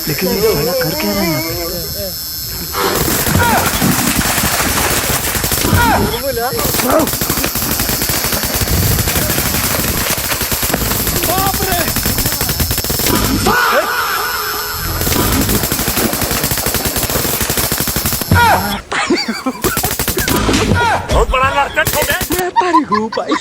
लेकिन ये साला कर क्या रहा है यहाँ बहुत बड़ा नरकट हो गया। पे? पारी को पाई